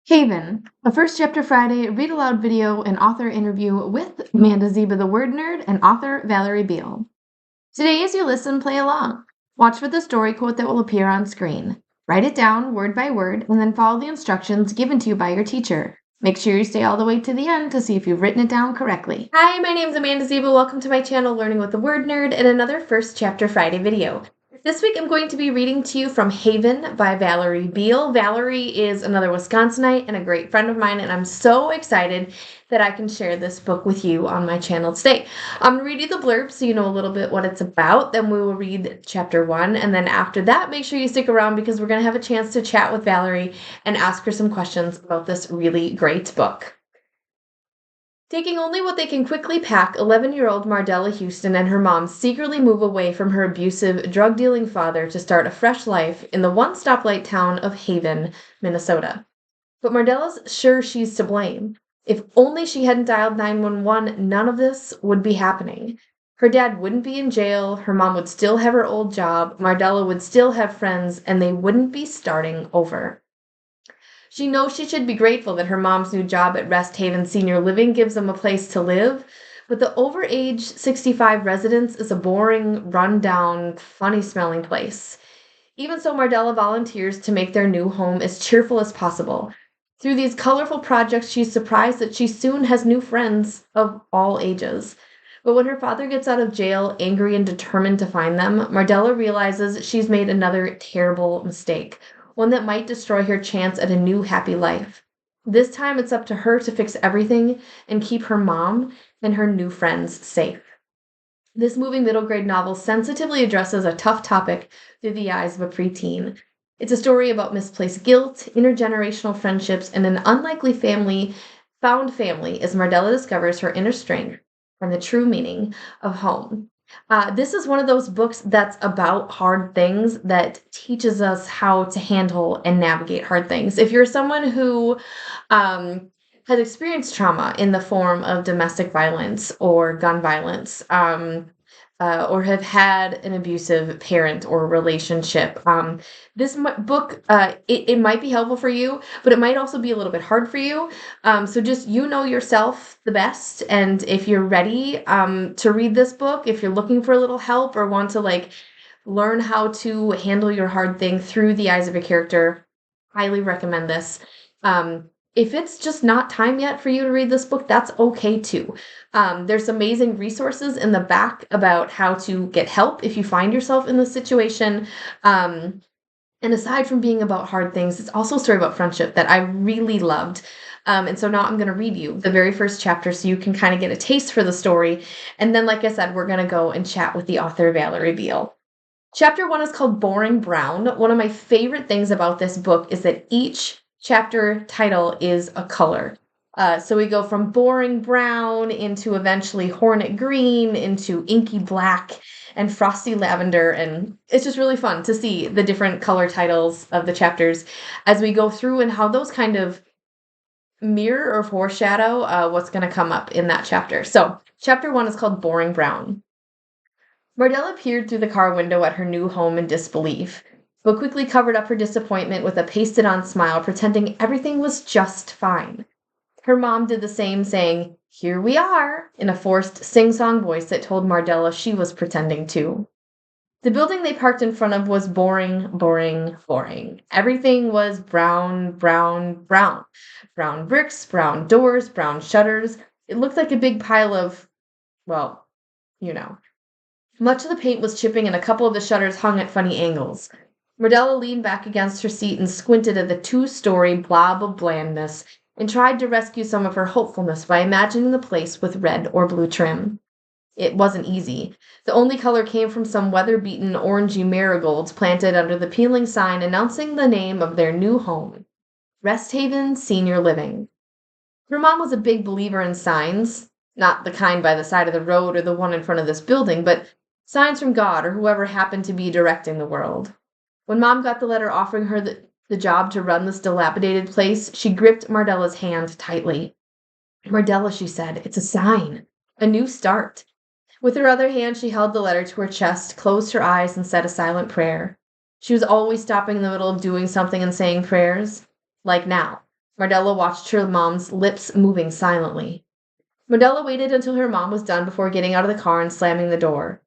Haven, a First Chapter Friday read-aloud video and author interview with Amanda Zieba the Word Nerd and author Valerie Biel. Today as you listen, play along. Watch for the story quote that will appear on screen. Write it down word by word and then follow the instructions given to you by your teacher. Make sure you stay all the way to the end to see if you've written it down correctly. Hi, my name is Amanda Zieba. Welcome to my channel Learning with the Word Nerd and another First Chapter Friday video. This week I'm going to be reading to you from Haven by Valerie Biel. Valerie is another Wisconsinite and a great friend of mine, and I'm so excited that I can share this book with you on my channel today. I'm going to read you the blurb so you know a little bit what it's about, then we will read chapter 1, and then after that make sure you stick around because we're going to have a chance to chat with Valerie and ask her some questions about this really great book. Taking only what they can quickly pack, 11-year-old Mardella Houston and her mom secretly move away from her abusive, drug-dealing father to start a fresh life in the one-stoplight town of Haven, Minnesota. But Mardella's sure she's to blame. If only she hadn't dialed 911, none of this would be happening. Her dad wouldn't be in jail, her mom would still have her old job, Mardella would still have friends, and they wouldn't be starting over. She knows she should be grateful that her mom's new job at Rest Haven Senior Living gives them a place to live, but the over-age 65 residence is a boring, run-down, funny-smelling place. Even so, Mardella volunteers to make their new home as cheerful as possible. Through these colorful projects, she's surprised that she soon has new friends of all ages. But when her father gets out of jail, angry and determined to find them, Mardella realizes she's made another terrible mistake, one that might destroy her chance at a new happy life. This time it's up to her to fix everything and keep her mom and her new friends safe. This moving middle grade novel sensitively addresses a tough topic through the eyes of a preteen. It's a story about misplaced guilt, intergenerational friendships, and an unlikely found family as Mardella discovers her inner strength and the true meaning of home. This is one of those books that's about hard things that teaches us how to handle and navigate hard things. If you're someone who has experienced trauma in the form of domestic violence or gun violence, or have had an abusive parent or relationship, this book, it might be helpful for you, but it might also be a little bit hard for you. So just, you know yourself the best. And if you're ready to read this book, if you're looking for a little help or want to learn how to handle your hard thing through the eyes of a character, highly recommend this. If it's just not time yet for you to read this book, that's okay too. There's amazing resources in the back about how to get help if you find yourself in this situation. And aside from being about hard things, it's also a story about friendship that I really loved. And so now I'm going to read you the very first chapter so you can kind of get a taste for the story. And then, like I said, we're going to go and chat with the author, Valerie Biel. Chapter 1 is called Boring Brown. One of my favorite things about this book is that each chapter title is a color. So we go from boring brown into eventually hornet green into inky black and frosty lavender. And it's just really fun to see the different color titles of the chapters as we go through and how those kind of mirror or foreshadow what's going to come up in that chapter. So chapter 1 is called Boring Brown. Mardella peered through the car window at her new home in disbelief, but quickly covered up her disappointment with a pasted-on smile, pretending everything was just fine. Her mom did the same, saying, "Here we are," in a forced sing-song voice that told Mardella she was pretending too. The building they parked in front of was boring, boring, boring. Everything was brown, brown, brown. Brown bricks, brown doors, brown shutters. It looked like a big pile of, well, you know. Much of the paint was chipping and a couple of the shutters hung at funny angles. Mardella leaned back against her seat and squinted at the two-story blob of blandness and tried to rescue some of her hopefulness by imagining the place with red or blue trim. It wasn't easy. The only color came from some weather-beaten orangey marigolds planted under the peeling sign announcing the name of their new home, Rest Haven Senior Living. Her mom was a big believer in signs, not the kind by the side of the road or the one in front of this building, but signs from God or whoever happened to be directing the world. When Mom got the letter offering her the job to run this dilapidated place, she gripped Mardella's hand tightly. "Mardella," she said, "it's a sign. A new start." With her other hand, she held the letter to her chest, closed her eyes, and said a silent prayer. She was always stopping in the middle of doing something and saying prayers. Like now. Mardella watched her mom's lips moving silently. Mardella waited until her mom was done before getting out of the car and slamming the door.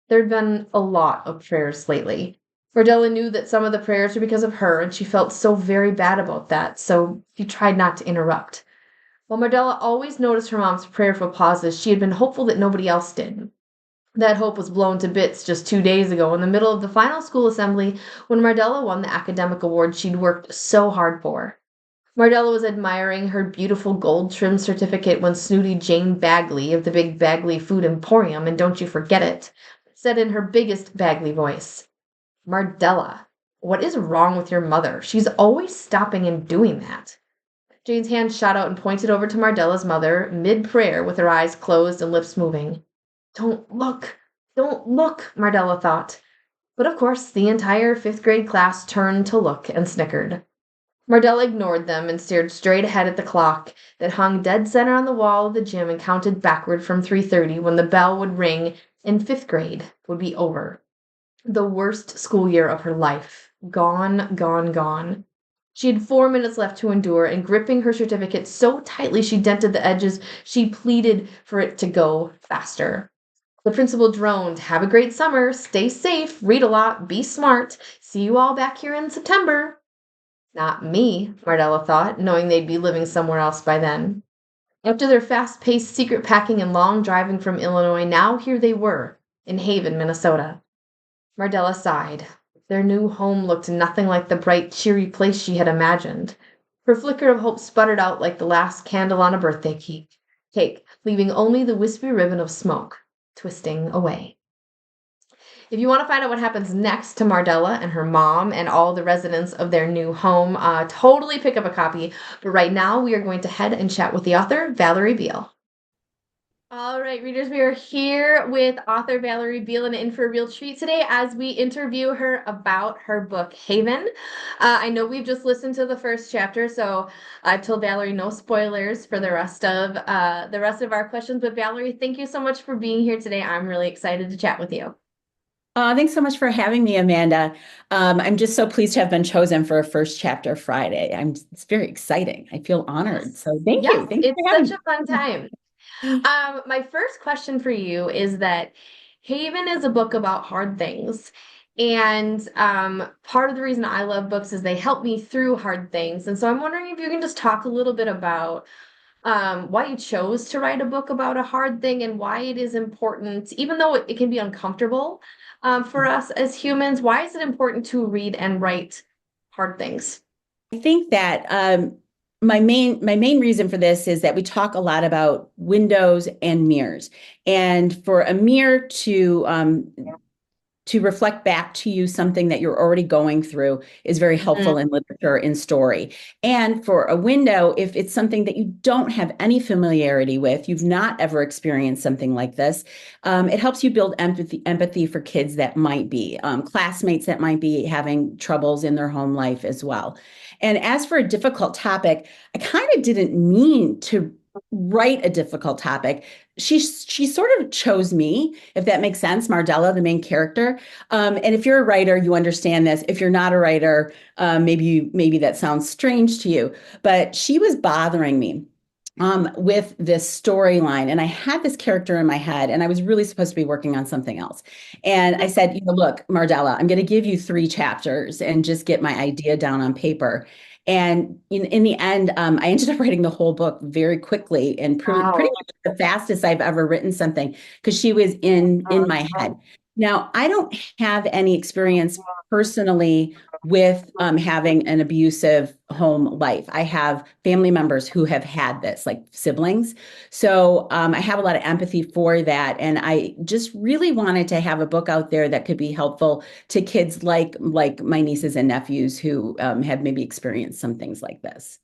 There had been a lot of prayers lately. Mardella knew that some of the prayers were because of her, and she felt so very bad about that, so she tried not to interrupt. While Mardella always noticed her mom's prayerful pauses, she had been hopeful that nobody else did. That hope was blown to bits just 2 days ago in the middle of the final school assembly when Mardella won the academic award she'd worked so hard for. Mardella was admiring her beautiful gold-trimmed certificate when snooty Jane Bagley of the big Bagley Food Emporium, and don't you forget it, said in her biggest Bagley voice, "Mardella, what is wrong with your mother? She's always stopping and doing that." Jane's hand shot out and pointed over to Mardella's mother, mid-prayer, with her eyes closed and lips moving. Don't look, Mardella thought. But of course, the entire fifth-grade class turned to look and snickered. Mardella ignored them and stared straight ahead at the clock that hung dead center on the wall of the gym and counted backward from 3:30 when the bell would ring and fifth grade would be over. The worst school year of her life. Gone, gone, gone. She had 4 minutes left to endure, and gripping her certificate so tightly she dented the edges, she pleaded for it to go faster. The principal droned, "Have a great summer, stay safe, read a lot, be smart, see you all back here in September." Not me, Mardella thought, knowing they'd be living somewhere else by then. After their fast-paced secret packing and long driving from Illinois, now here they were, in Haven, Minnesota. Mardella sighed. Their new home looked nothing like the bright, cheery place she had imagined. Her flicker of hope sputtered out like the last candle on a birthday cake, leaving only the wispy ribbon of smoke twisting away. If you want to find out what happens next to Mardella and her mom and all the residents of their new home, totally pick up a copy. But right now, we are going to head and chat with the author, Valerie Biel. All right, readers, we are here with author Valerie Biel and in for a real treat today as we interview her about her book, Haven. I know we've just listened to the first chapter, so I've told Valerie no spoilers for the rest of our questions. But Valerie, thank you so much for being here today. I'm really excited to chat with you. Thanks so much for having me, Amanda. I'm just so pleased to have been chosen for a first chapter Friday. It's very exciting. I feel honored. Yes, So thank yes, you. Thanks it's for such having a fun time. me. My first question for you is that Haven is a book about hard things. And part of the reason I love books is they help me through hard things. And so I'm wondering if you can just talk a little bit about why you chose to write a book about a hard thing and why it is important, even though it can be uncomfortable for us as humans, why is it important to read and write hard things? I think that my main reason for this is that we talk a lot about windows and mirrors, and for a mirror to reflect back to you something that you're already going through is very helpful in literature, in story. And for a window, if it's something that you don't have any familiarity with, you've not ever experienced something like this, it helps you build empathy for kids that might be classmates that might be having troubles in their home life as well. And as for a difficult topic, I kind of didn't mean to write a difficult topic. She sort of chose me, if that makes sense, Mardella, the main character. And if you're a writer, you understand this. If you're not a writer, maybe that sounds strange to you. But she was bothering me with this storyline. And I had this character in my head, and I was really supposed to be working on something else. And I said, look, Mardella, I'm going to give you 3 chapters and just get my idea down on paper. And in the end, I ended up writing the whole book very quickly and pretty Wow. much the fastest I've ever written something because she was in my head. Now, I don't have any experience personally with having an abusive home life. I have family members who have had this, like siblings. So I have a lot of empathy for that. And I just really wanted to have a book out there that could be helpful to kids like my nieces and nephews who have maybe experienced some things like this.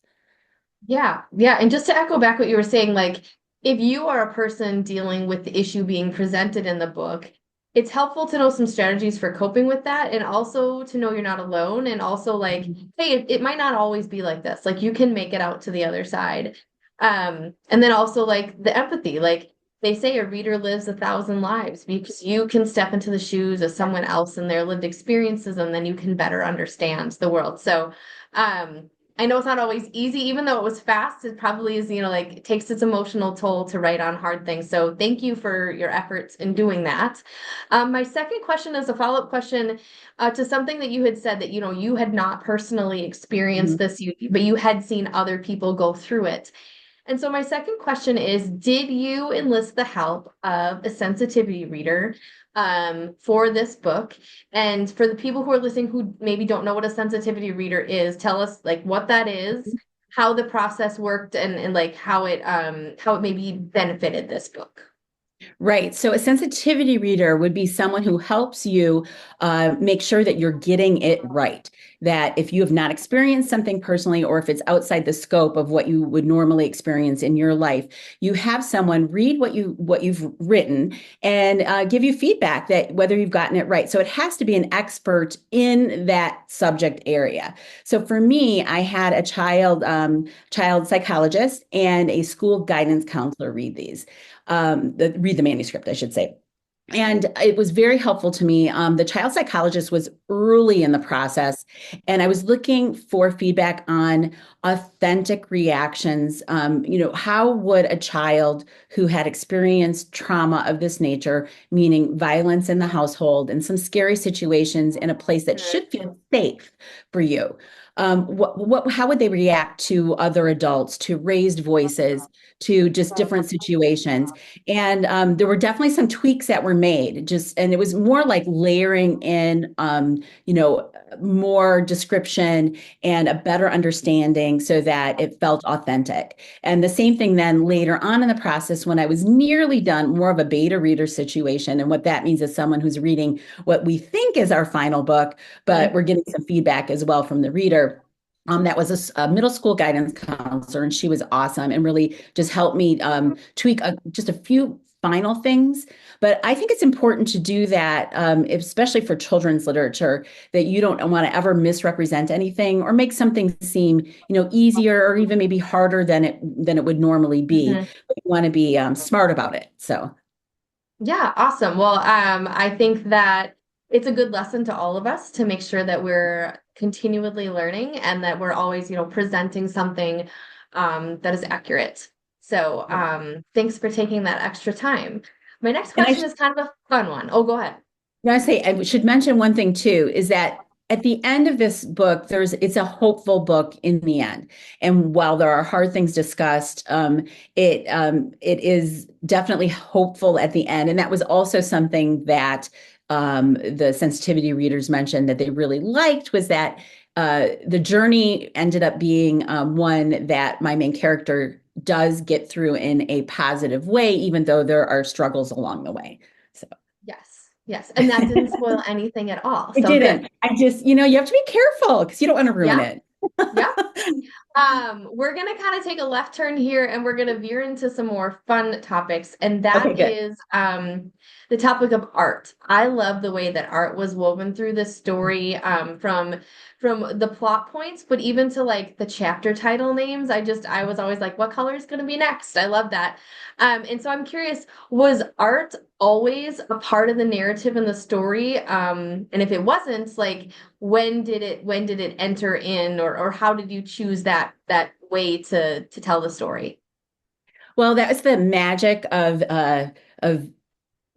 Yeah, yeah. And just to echo back what you were saying, like if you are a person dealing with the issue being presented in the book, it's helpful to know some strategies for coping with that and also to know you're not alone and also like, hey, it might not always be like this. Like you can make it out to the other side. And then also like the empathy, like they say a reader lives 1,000 lives because you can step into the shoes of someone else and their lived experiences, and then you can better understand the world. So, I know it's not always easy, even though it was fast, it probably is, like it takes its emotional toll to write on hard things. So thank you for your efforts in doing that. My second question is a follow-up question to something that you had said that, you had not personally experienced Mhm. this, but you had seen other people go through it. And so my second question is, did you enlist the help of a sensitivity reader for this book? And for the people who are listening who maybe don't know what a sensitivity reader is, tell us like what that is, how the process worked, and like how it maybe benefited this book. Right. So a sensitivity reader would be someone who helps you make sure that you're getting it right. That if you have not experienced something personally, or if it's outside the scope of what you would normally experience in your life, you have someone read what you've written and give you feedback that whether you've gotten it right. So it has to be an expert in that subject area. So for me, I had a child psychologist and a school guidance counselor read these read the manuscript, I should say. And it was very helpful to me. The child psychologist was early in the process, and I was looking for feedback on authentic reactions. How would a child who had experienced trauma of this nature, meaning violence in the household and some scary situations in a place that should feel safe for you, how would they react to other adults, to raised voices, to just different situations? And there were definitely some tweaks that were made, and it was more like layering in, more description and a better understanding so that it felt authentic. And the same thing then later on in the process, when I was nearly done, more of a beta reader situation. And what that means is someone who's reading what we think is our final book, but we're getting some feedback as well from the reader. That was a middle school guidance counselor, and she was awesome and really just helped me tweak just a few final things. But I think it's important to do that, especially for children's literature, that you don't want to ever misrepresent anything or make something seem, easier or even maybe harder than it would normally be. Mhm. But you want to be smart about it. So. Yeah, awesome. Well, I think that it's a good lesson to all of us to make sure that we're continually learning and that we're always, presenting something that is accurate. So, thanks for taking that extra time. My next And I question is kind of a fun one. Oh, go ahead. I should mention one thing too, is that at the end of this book, it's a hopeful book in the end. And while there are hard things discussed, it is definitely hopeful at the end. And that was also something that the sensitivity readers mentioned that they really liked, was that the journey ended up being one that my main character does get through in a positive way, even though there are struggles along the way. So. Yes, yes. And that didn't spoil anything at all. I So good. didn't. I just, you have to be careful because you don't want to ruin Yeah, it. yeah. We're gonna kind of take a left turn here and we're gonna veer into some more fun topics, and Okay, that good. is the topic of art. I love the way that art was woven through this story, from the plot points, but even to like the chapter title names. I was always like, what color is gonna be next? I love that. And so I'm curious, was art always a part of the narrative in the story? And if it wasn't, like when did it enter in, or how did you choose that way to tell the story? Well, that was the magic of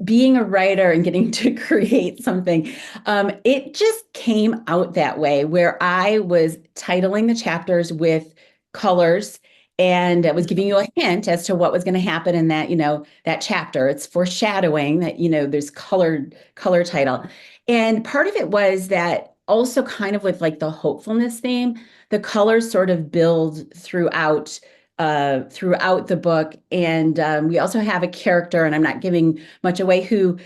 being a writer and getting to create something. It just came out that way, where I was titling the chapters with colors, and I was giving you a hint as to what was going to happen in that chapter. It's foreshadowing that, there's color title. And part of it was that also kind of with like the hopefulness theme, the colors sort of build throughout the book. And we also have a character, and I'm not giving much away, who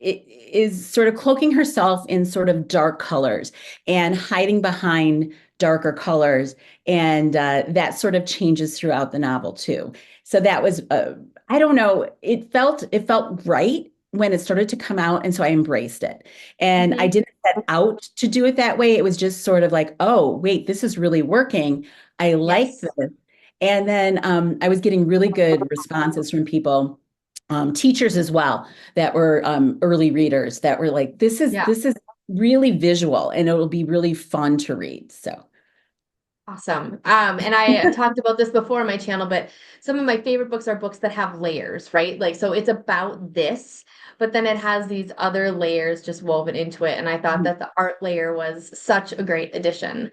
is sort of cloaking herself in sort of dark colors and hiding behind darker colors, and that sort of changes throughout the novel too. So that was, I don't know, it felt right when it started to come out, and so I embraced it. And I Mhm. didn't set out to do it that way. It was just sort of like, oh, wait, this is really working. I like Yes. this. And then I was getting really good responses from people, teachers as well, that were early readers that were like, this is Yeah. this is really visual and it'll be really fun to read. So Awesome. And I talked about this before on my channel, but some of my favorite books are books that have layers, right? Like, so it's about this, but then it has these other layers just woven into it. And I thought that the art layer was such a great addition.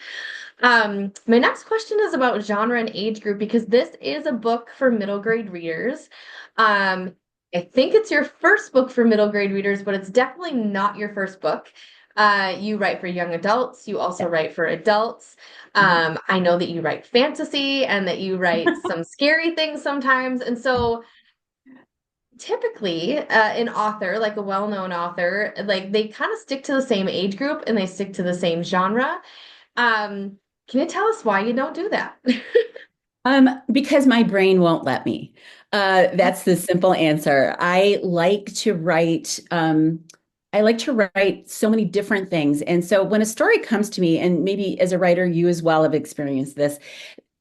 My next question is about genre and age group because this is a book for middle grade readers. Um, I think it's your first book for middle grade readers, but it's definitely not your first book. You write for young adults. You also write for adults. I know that you write fantasy and that you write some scary things sometimes. And so typically, an author, like a well-known author, like they kind of stick to the same age group and they stick to the same genre. Can you tell us why you don't do that? Because my brain won't let me. That's the simple answer. I like to write so many different things. And so when a story comes to me, and maybe as a writer, you as well have experienced this,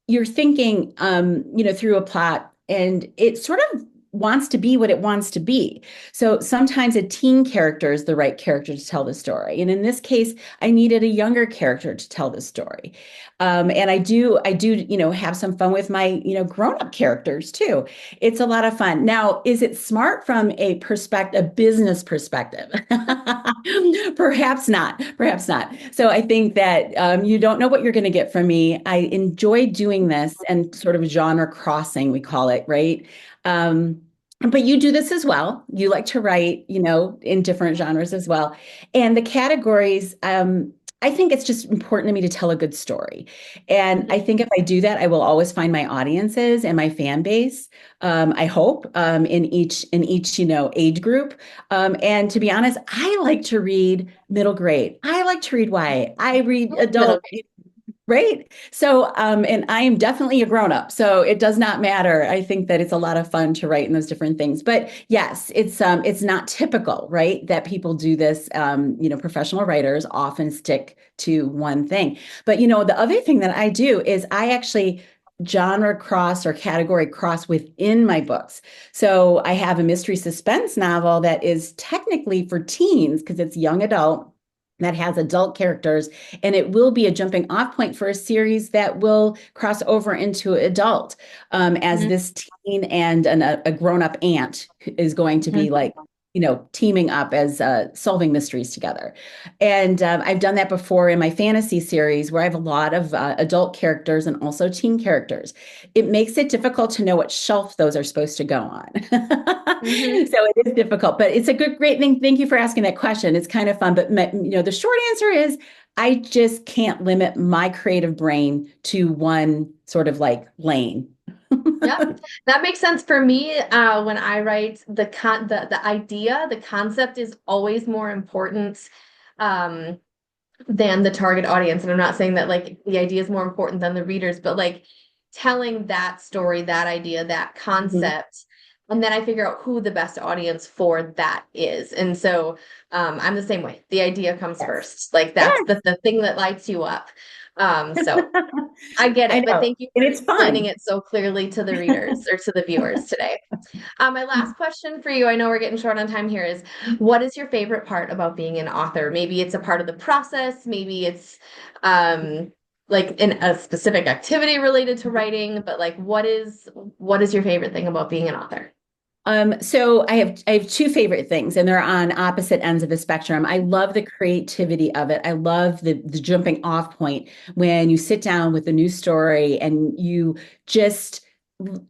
you're thinking, through a plot, and it sort of wants to be what it wants to be. So sometimes a teen character is the right character to tell the story. And in this case, I needed a younger character to tell the story. And I do, have some fun with my, grown-up characters too. It's a lot of fun. Now, is it smart from a business perspective? Perhaps not. Perhaps not. So I think that you don't know what you're going to get from me. I enjoy doing this and sort of genre crossing, we call it, right? But you do this as well. You like to write, in different genres as well. And the categories, I think it's just important to me to tell a good story. And I think if I do that, I will always find my audiences and my fan base. I hope in each age group. And to be honest, I like to read middle grade. I like to read YA. I read Middle adult. Right. So, and I am definitely a grown up, so it does not matter. I think that it's a lot of fun to write in those different things. But yes, it's not typical, right? That people do this. Professional writers often stick to one thing. But the other thing that I do is I actually genre cross or category cross within my books. So I have a mystery suspense novel that is technically for teens because it's young adult that has adult characters, and it will be a jumping off point for a series that will cross over into adult, as Mhm, this teen and a grown-up aunt is going to be mhm, like, teaming up as solving mysteries together. And I've done that before in my fantasy series where I have a lot of adult characters and also teen characters. It makes it difficult to know what shelf those are supposed to go on. mhm. So it is difficult, but it's a great thing. Thank you for asking that question. It's kind of fun, but the short answer is I just can't limit my creative brain to one sort of like lane. Yep, that makes sense for me. When I write the idea, the concept is always more important um, than the target audience. And I'm not saying that like the idea is more important than the readers, but like telling that story, that idea, that Mhm. concept, and then I figure out who the best audience for that is. And so I'm the same way. The idea comes Yes. first. Like that's Yes. the thing that lights you up. So I get I it, but know. thank you And for it's explaining fun. it so clearly to the readers or to the viewers today. My last question for you, I know we're getting short on time here, is what is your favorite part about being an author? Maybe it's a part of the process, maybe it's like in a specific activity related to writing, but like what is your favorite thing about being an author? So I have two favorite things, and they're on opposite ends of the spectrum. I love the creativity of it. I love the jumping off point when you sit down with a new story and just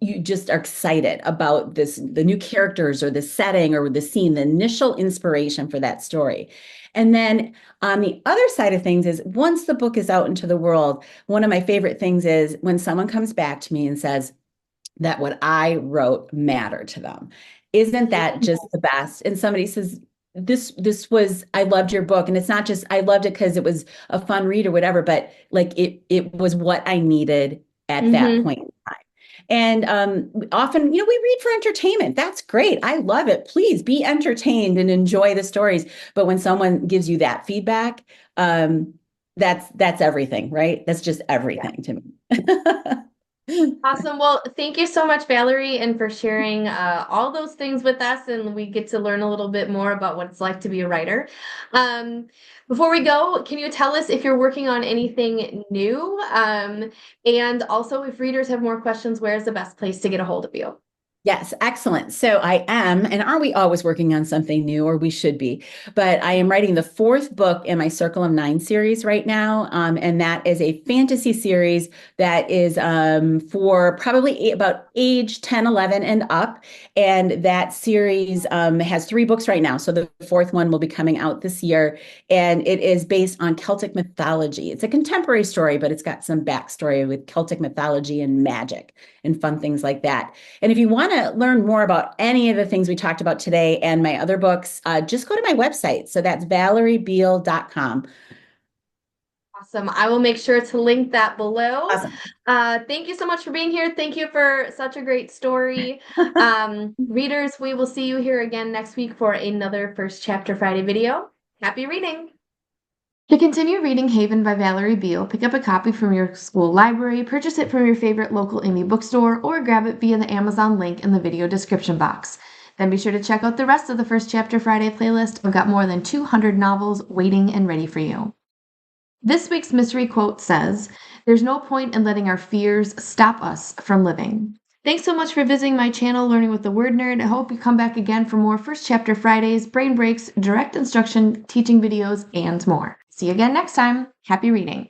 you just are excited about the new characters or the setting or the scene, the initial inspiration for that story. And then on the other side of things is once the book is out into the world, one of my favorite things is when someone comes back to me and says, that what I wrote mattered to them. Isn't that just the best? And somebody says, this was, I loved your book. And it's not just I loved it because it was a fun read or whatever, but like it was what I needed at that Mm-hmm. point in time. And often, we read for entertainment. That's great. I love it. Please be entertained and enjoy the stories. But when someone gives you that feedback, that's everything, right? That's just everything to me. Awesome. Well, thank you so much, Valerie, and for sharing all those things with us. And we get to learn a little bit more about what it's like to be a writer. Um, Before we go, can you tell us if you're working on anything new? And also, if readers have more questions, where's the best place to get a hold of you? Yes, excellent. So I am, and are we always working on something new, or we should be? But I am writing the fourth book in my Circle of Nine series right now, and that is a fantasy series that is for probably about age 10, 11, and up. And that series has three books right now. So the fourth one will be coming out this year, and it is based on Celtic mythology. It's a contemporary story, but it's got some backstory with Celtic mythology and magic and fun things like that. And if you want to learn more about any of the things we talked about today and my other books, just go to my website. So that's valeriebiel.com. Awesome. I will make sure to link that below. Awesome. Thank you so much for being here. Thank you for such a great story. Readers, we will see you here again next week for another First Chapter Friday video. Happy reading! To continue reading Haven by Valerie Biel, pick up a copy from your school library, purchase it from your favorite local indie bookstore, or grab it via the Amazon link in the video description box. Then be sure to check out the rest of the First Chapter Friday playlist. I've got more than 200 novels waiting and ready for you. This week's mystery quote says, "There's no point in letting our fears stop us from living." Thanks so much for visiting my channel, Learning with the Word Nerd. I hope you come back again for more First Chapter Fridays, brain breaks, direct instruction, teaching videos, and more. See you again next time. Happy reading.